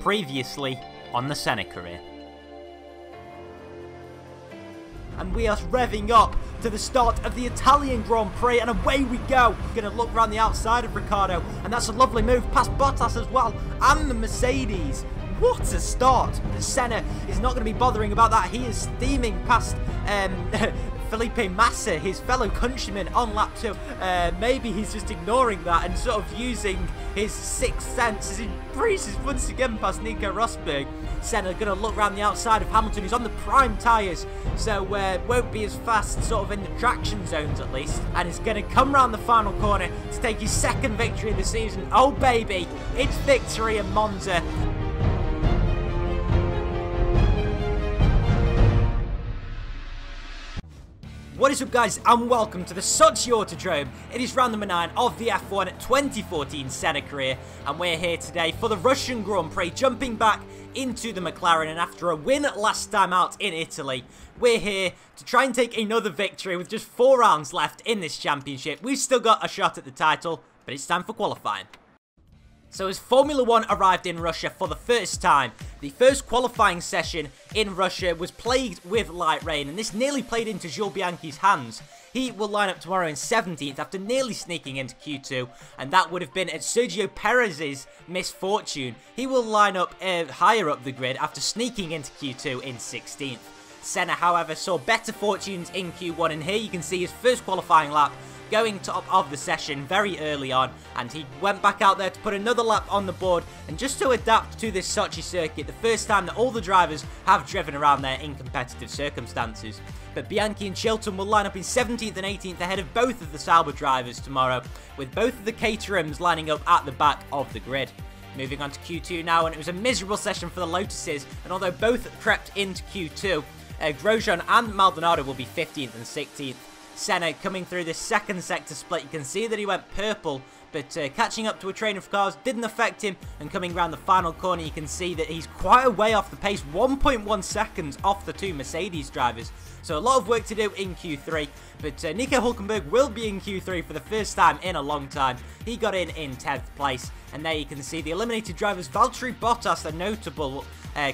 previously on the Senna career. And we are revving up to the start of the Italian Grand Prix, and away we go. We're going to look around the outside of Ricciardo, and that's a lovely move past Bottas as well, and the Mercedes. What a start. But Senna is not going to be bothering about that. He is steaming past Felipe Massa, his fellow countryman, on lap 2. Maybe he's just ignoring that and sort of using his sixth sense as he breezes once again past Nico Rosberg. Senna going to look around the outside of Hamilton, who's on the prime tyres, so won't be as fast sort of in the traction zones at least, and is going to come round the final corner to take his second victory of the season. Oh baby, it's victory in Monza. What is up guys, and welcome to the Sochi Autodrome. It is round number 9 of the F1 2014 Senna career, and we're here today for the Russian Grand Prix, jumping back into the McLaren, and after a win last time out in Italy, we're here to try and take another victory with just 4 rounds left in this championship. We've still got a shot at the title, but it's time for qualifying. So as Formula 1 arrived in Russia for the first time, the first qualifying session in Russia was plagued with light rain, and this nearly played into Jules Bianchi's hands. He will line up tomorrow in 17th after nearly sneaking into Q2, and that would have been at Sergio Perez's misfortune. He will line up higher up the grid after sneaking into Q2 in 16th. Senna, however, saw better fortunes in Q1, and here you can see his first qualifying lap going top of the session very early on, and he went back out there to put another lap on the board, and just to adapt to this Sochi circuit, the first time that all the drivers have driven around there in competitive circumstances. But Bianchi and Chilton will line up in 17th and 18th ahead of both of the Sauber drivers tomorrow, with both of the Caterhams lining up at the back of the grid. Moving on to Q2 now, and it was a miserable session for the Lotuses, and although both crept into Q2, Grosjean and Maldonado will be 15th and 16th. Senna coming through this second sector split, you can see that he went purple, but catching up to a train of cars didn't affect him, and coming around the final corner you can see that he's quite a way off the pace, 1.1 seconds off the two Mercedes drivers. So a lot of work to do in Q3, but Nico Hülkenberg will be in Q3 for the first time in a long time. He got in 10th place, and there you can see the eliminated drivers. Valtteri Bottas, a notable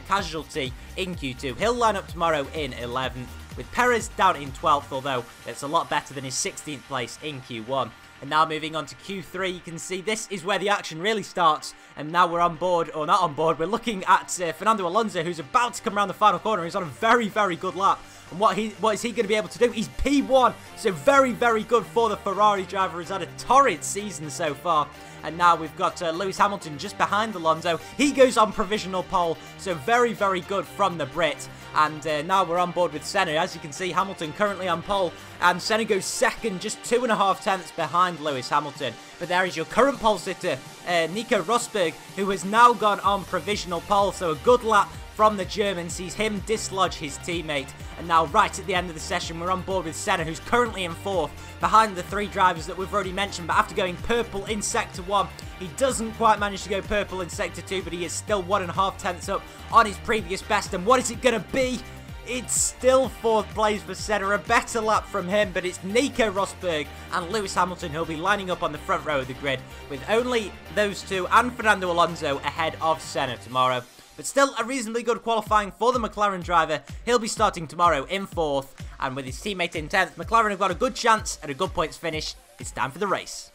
casualty in Q2. He'll line up tomorrow in 11th, with Perez down in 12th, although it's a lot better than his 16th place in Q1. And now moving on to Q3, you can see this is where the action really starts, and now we're on board, or not on board, we're looking at Fernando Alonso, who's about to come around the final corner. He's on a very, very good lap. And what is he going to be able to do? He's P1, so very, very good for the Ferrari driver, who's had a torrid season so far. And now we've got Lewis Hamilton just behind Alonso. He goes on provisional pole, so very, very good from the Brit. And now we're on board with Senna. As you can see, Hamilton currently on pole, and Senna goes second, just 2.5 tenths behind Lewis Hamilton. But there is your current pole sitter, Nico Rosberg, who has now gone on provisional pole, so a good lap from the German sees him dislodge his teammate. And now right at the end of the session, we're on board with Senna, who's currently in 4th, behind the 3 drivers that we've already mentioned. But after going purple in Sector 1, he doesn't quite manage to go purple in Sector 2, but he is still 1.5 tenths up on his previous best. And what is it going to be? It's still 4th place for Senna, a better lap from him, but it's Nico Rosberg and Lewis Hamilton who'll be lining up on the front row of the grid, with only those two and Fernando Alonso ahead of Senna tomorrow. But still a reasonably good qualifying for the McLaren driver. He'll be starting tomorrow in 4th, and with his teammate in 10th, McLaren have got a good chance at a good points finish. It's time for the race.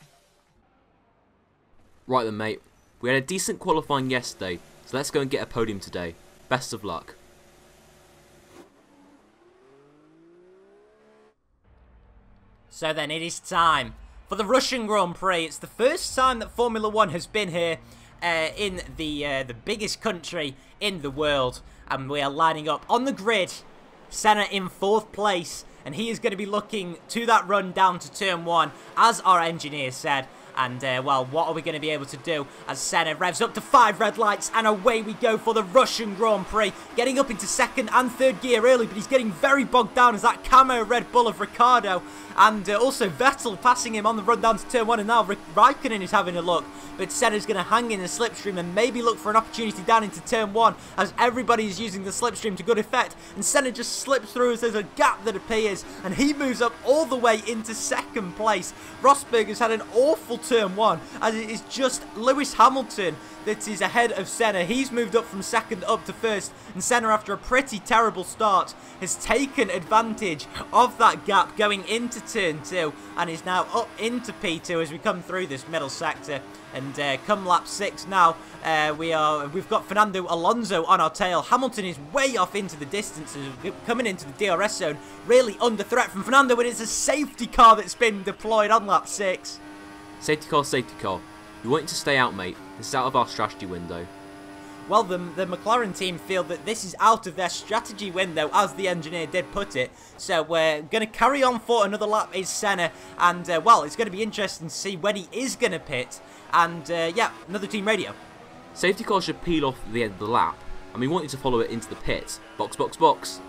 Right then, mate. We had a decent qualifying yesterday, so let's go and get a podium today. Best of luck. So then it is time for the Russian Grand Prix. It's the first time that Formula 1 has been here in the biggest country in the world, and we are lining up on the grid. Senna in 4th place, and he is going to be looking to that run down to turn 1, as our engineer said. And, well, what are we going to be able to do as Senna revs up to 5 red lights, and away we go for the Russian Grand Prix. Getting up into 2nd and 3rd gear early, but he's getting very bogged down as that camo Red Bull of Ricciardo, and also Vettel passing him on the run down to turn 1, and now Raikkonen is having a look. But Senna's going to hang in the slipstream and maybe look for an opportunity down into turn 1, as everybody is using the slipstream to good effect. And Senna just slips through as there's a gap that appears, and he moves up all the way into 2nd place. Rosberg has had an awful turn 1, as it is just Lewis Hamilton that is ahead of Senna. He's moved up from second up to first, and Senna, after a pretty terrible start, has taken advantage of that gap going into turn 2 and is now up into P2 as we come through this middle sector. And come lap 6 now, we've got Fernando Alonso on our tail. Hamilton is way off into the distance as coming into the DRS zone, really under threat from Fernando, and it's a safety car that's been deployed on lap 6. Safety car, safety car. We want you to stay out, mate. This is out of our strategy window. Well, the McLaren team feel that this is out of their strategy window, as the engineer did put it. So we're going to carry on for another lap is Senna. And, well, it's going to be interesting to see when he is going to pit. And, yeah, another team radio. Safety car should peel off at the end of the lap, and we want you to follow it into the pit. Box, box, box.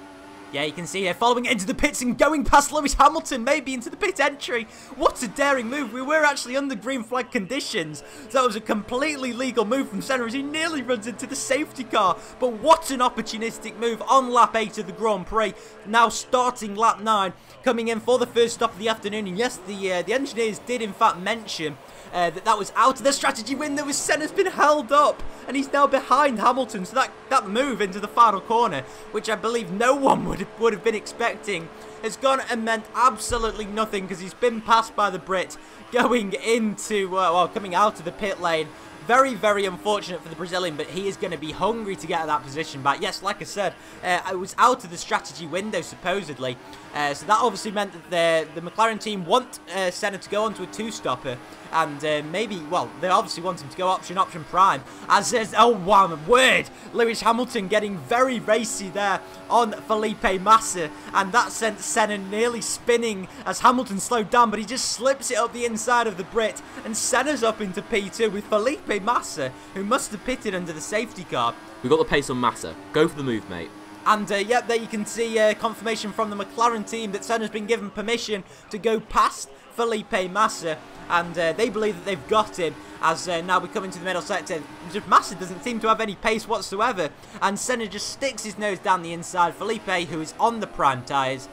Yeah, you can see here, following it into the pits and going past Lewis Hamilton, maybe into the pit entry. What a daring move. We were actually under green flag conditions. So that was a completely legal move from Senna as he nearly runs into the safety car. But what an opportunistic move on lap 8 of the Grand Prix. Now starting lap 9, coming in for the first stop of the afternoon. And yes, the engineers did in fact mention that was out of their strategy window as Senna's been held up and he's now behind Hamilton. So that move into the final corner, which I believe no one would have been expecting, has gone and meant absolutely nothing because he's been passed by the Brit going into, well, coming out of the pit lane. Very, very unfortunate for the Brazilian, but he is going to be hungry to get that position back. Yes, like I said, I was out of the strategy window, supposedly. So that obviously meant that the McLaren team want Senna to go onto a two-stopper. And maybe, well, they obviously want him to go option prime. As there's, oh, wow, word! Lewis Hamilton getting very racy there on Felipe Massa. And that sent Senna nearly spinning as Hamilton slowed down, but he just slips it up the inside of the Brit. And Senna's up into P2 with Felipe Massa, who must have pitted under the safety car. We've got the pace on Massa. Go for the move, mate. And, yep, there you can see confirmation from the McLaren team that Senna's been given permission to go past Felipe Massa. And they believe that they've got him, as now we come into the middle sector. Massa doesn't seem to have any pace whatsoever. And Senna just sticks his nose down the inside. Felipe, who is on the prime tyres,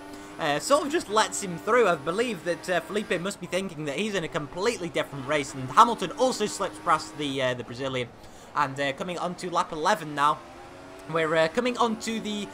sort of just lets him through. I believe that Felipe must be thinking that he's in a completely different race. And Hamilton also slips past the Brazilian. And coming onto lap 11 now. We're coming onto the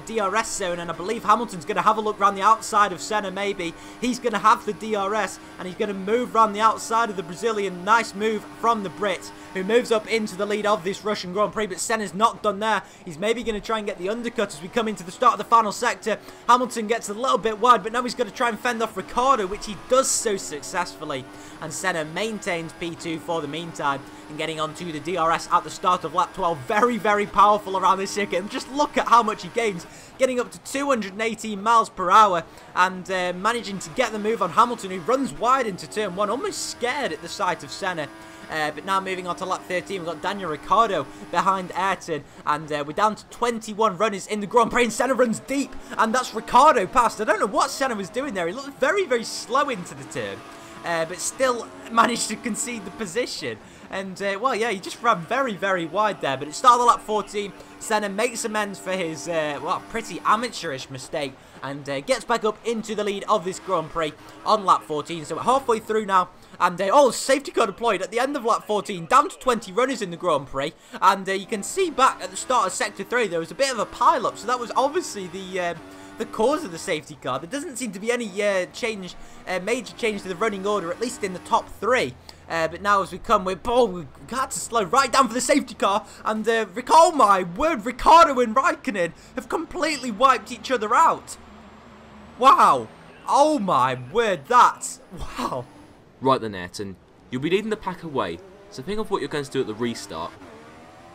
DRS zone, and I believe Hamilton's going to have a look around the outside of Senna, maybe. He's going to have the DRS, and he's going to move around the outside of the Brazilian. Nice move from the Brit, who moves up into the lead of this Russian Grand Prix, but Senna's not done there. He's maybe going to try and get the undercut as we come into the start of the final sector. Hamilton gets a little bit wide, but now he's going to try and fend off Ricciardo, which he does so successfully. And Senna maintains P2 for the meantime, and getting onto the DRS at the start of lap 12. Very, very powerful around this circuit, and just look at how much he gains, getting up to 218 miles per hour, and managing to get the move on Hamilton, who runs wide into turn 1, almost scared at the sight of Senna. But now moving on to lap 13, we've got Daniel Ricciardo behind Ayrton, and we're down to 21 runners in the Grand Prix, and Senna runs deep, and that's Ricciardo past. I don't know what Senna was doing there. He looked very, very slow into the turn, but still managed to concede the position. And, well, yeah, he just ran very, very wide there. But it started on lap 14. Senna makes amends for his, well, pretty amateurish mistake. And gets back up into the lead of this Grand Prix on lap 14. So we're halfway through now. And, oh, safety car deployed at the end of lap 14. Down to 20 runners in the Grand Prix. And you can see back at the start of Sector 3, there was a bit of a pile-up. So that was obviously the cause of the safety car. There doesn't seem to be any major change to the running order, at least in the top 3. But now as we come, we've got to slow right down for the safety car. And, oh my word, Ricciardo and Raikkonen have completely wiped each other out. Wow. Oh my word, that's... Wow. Right then, Ayrton. You'll be leading the pack away, so think of what you're going to do at the restart.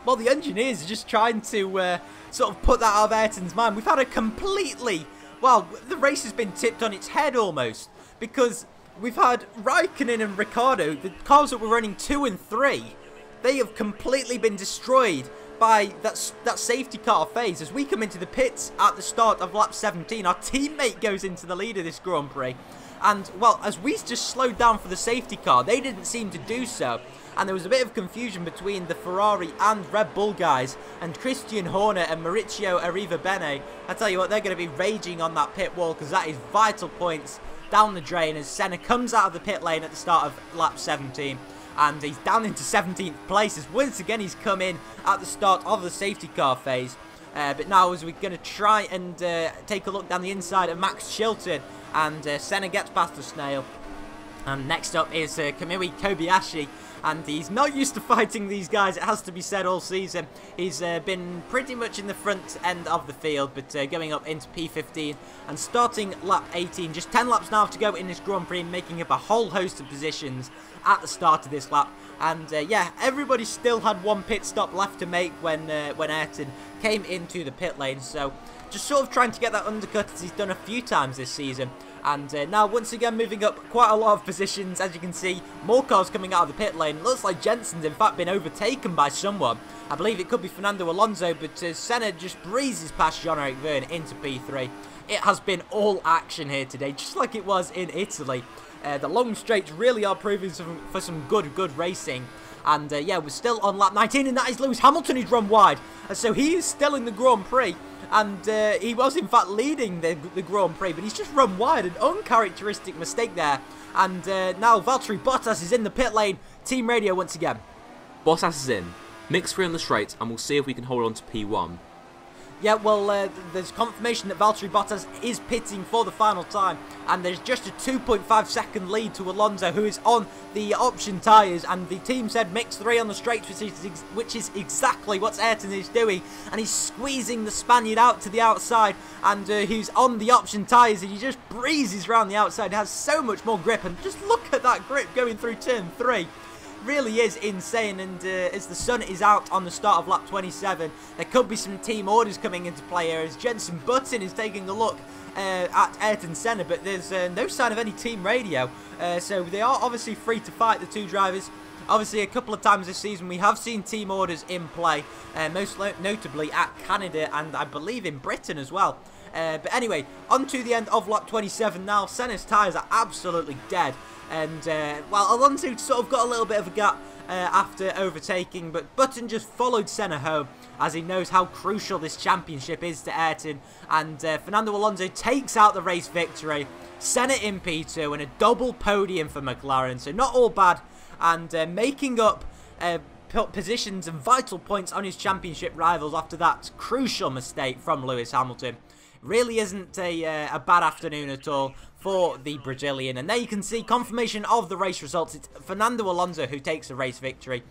Well, the engineers are just trying to sort of put that out of Ayrton's mind. We've had a completely... Well, the race has been tipped on its head almost. Because we've had Raikkonen and Ricciardo, the cars that were running 2 and 3, they have completely been destroyed by that safety car phase. As we come into the pits at the start of lap 17, our teammate goes into the lead of this Grand Prix. And, well, as we just slowed down for the safety car, they didn't seem to do so. And there was a bit of confusion between the Ferrari and Red Bull guys, and Christian Horner and Mauricio Arrivabene. I tell you what, they're going to be raging on that pit wall, because that is vital points down the drain as Senna comes out of the pit lane at the start of lap 17. And he's down into 17th place as once again he's come in at the start of the safety car phase. But now as we're going to try and take a look down the inside of Max Chilton, and Senna gets past the snail. And next up is Kamui Kobayashi, and he's not used to fighting these guys, it has to be said, all season. He's been pretty much in the front end of the field, but going up into P15 and starting lap 18. Just 10 laps now to go in this Grand Prix, making up a whole host of positions at the start of this lap. And yeah, everybody still had one pit stop left to make when Ayrton came into the pit lane. So just sort of trying to get that undercut as he's done a few times this season. And now once again moving up quite a lot of positions. As you can see, more cars coming out of the pit lane. It looks like Jensen's in fact been overtaken by someone. I believe it could be Fernando Alonso, but Senna just breezes past Jean-Eric Vergne into P3. It has been all action here today, just like it was in Italy. The long straights really are proving for some good racing. And yeah, we're still on lap 19, and that is Lewis Hamilton who's run wide. And so he is still in the Grand Prix. And he was in fact leading the Grand Prix, but he's just run wide. An uncharacteristic mistake there. And now Valtteri Bottas is in the pit lane. Team radio once again. Bottas is in. Mix 3 on the straight, and we'll see if we can hold on to P1. Yeah, well, there's confirmation that Valtteri Bottas is pitting for the final time, and there's just a 2.5 second lead to Alonso, who is on the option tyres, and the team said mix 3 on the straights, which is exactly what Ayrton is doing, and he's squeezing the Spaniard out to the outside, and he's on the option tyres, and he just breezes around the outside. He has so much more grip, and just look at that grip going through turn 3. Really is insane. And as the sun is out on the start of lap 27, there could be some team orders coming into play here as Jenson Button is taking a look at Ayrton Senna, but there's no sign of any team radio, so they are obviously free to fight, the two drivers. Obviously, a couple of times this season we have seen team orders in play, most notably at Canada and I believe in Britain as well. But anyway, on to the end of lap 27 now. Senna's tyres are absolutely dead. And, well, Alonso sort of got a little bit of a gap after overtaking, but Button just followed Senna home as he knows how crucial this championship is to Ayrton. And Fernando Alonso takes out the race victory. Senna in P2 and a double podium for McLaren, so not all bad. And making up positions and vital points on his championship rivals after that crucial mistake from Lewis Hamilton. Really isn't a bad afternoon at all for the Brazilian. And there you can see confirmation of the race results. It's Fernando Alonso who takes the race victory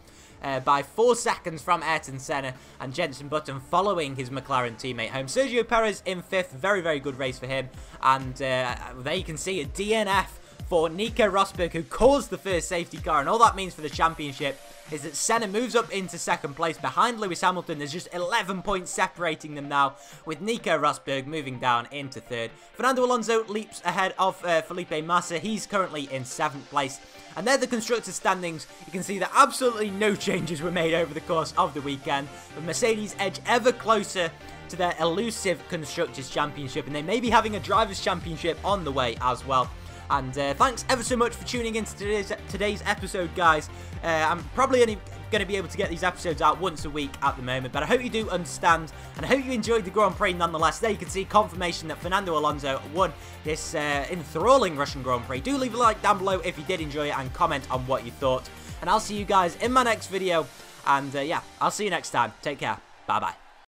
by 4 seconds from Ayrton Senna, and Jenson Button following his McLaren teammate home. Sergio Perez in 5th, very good race for him. And there you can see a DNF for Nico Rosberg, who caused the first safety car, and all that means for the championship is that Senna moves up into 2nd place behind Lewis Hamilton. There's just 11 points separating them now, with Nico Rosberg moving down into 3rd. Fernando Alonso leaps ahead of Felipe Massa. He's currently in 7th place. And they're the constructors' standings. You can see that absolutely no changes were made over the course of the weekend, but Mercedes edge ever closer to their elusive Constructors' Championship, and they may be having a Drivers' Championship on the way as well. And thanks ever so much for tuning in to today's episode, guys. I'm probably only going to be able to get these episodes out once a week at the moment, but I hope you do understand, and I hope you enjoyed the Grand Prix nonetheless. There you can see confirmation that Fernando Alonso won this enthralling Russian Grand Prix. Do leave a like down below if you did enjoy it, and comment on what you thought. And I'll see you guys in my next video, and yeah, I'll see you next time. Take care. Bye-bye.